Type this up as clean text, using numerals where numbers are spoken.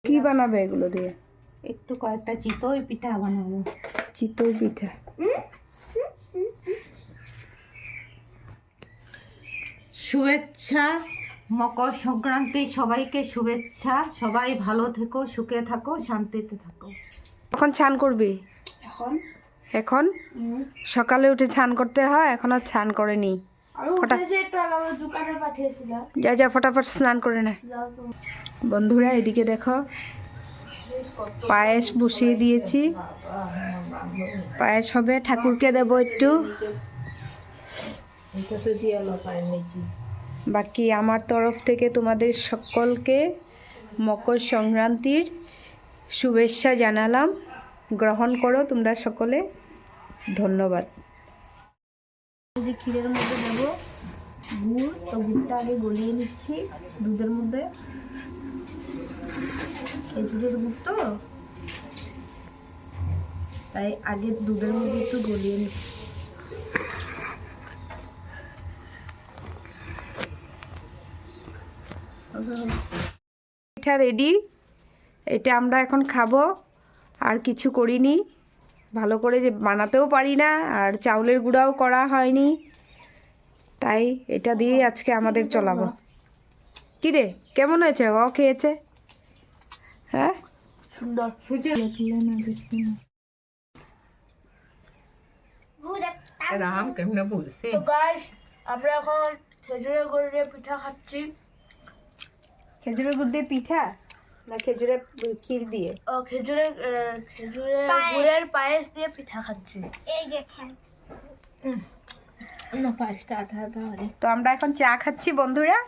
কি বানাবে এগুলো দিয়ে? একটু কয়েকটা চিতই পিঠা বানাবো। চিতই পিঠা। শুভেচ্ছা, মকর সংক্রান্তি সবাইকে শুভেচ্ছা। সবাই ভালো থেকো, সুখে থাকো, শান্তিতে থাকো। কখন স্নান করবি? এখন এখন সকালে উঠে স্নান করতে হয়, এখন আর স্নান করেনি। দোকানে পাঠিয়েছিলাম। যা যা ফটাফট স্নান করে নে। বন্ধুরা এদিকে দেখো, পায়েস বসিয়ে দিয়েছি। পায়েস হবে, ঠাকুরকে দেবো একটু। বাকি আমার তরফ থেকে তোমাদের সকলকে মকর সংক্রান্তির শুভেচ্ছা জানালাম। গ্রহণ করো তোমরা সকলে। ধন্যবাদ। যে ক্ষীরের মধ্যে দেবো গুড়, তো গুড়টা আগে গলিয়ে নিচ্ছি দুধের মধ্যে। খেজুরের গুড় তো, তাই আগে দুধের মধ্যে একটু গলিয়ে নিচ্ছি। পিঠা রেডি। এটা আমরা এখন খাবো। আর কিছু করিনি, ভালো করে যে বানাতেও পারি না, আর চাউলের গুঁড়াও করা হয়নি, তাই এটা দিয়েই আজকে আমাদের চলাবো। কি রে, কেমন হয়েছে? ও খেয়েছে? হ্যাঁ, সুন্দর। সুজি রাম কেমনে বলছে। তো গাইস, আমরা এখন খেজুরের গুড় দিয়ে পিঠা খাচ্ছি। খেজুরের গুড় দিয়ে পিঠা না খেজুরের ক্ষীর দিয়ে? ও খেজুরের গুড়ের পায়েস দিয়ে পিঠা খাচ্ছি। এই দেখেন না, পায়েসটা আঠা আঠা। তো আমরা এখন চা খাচ্ছি বন্ধুরা।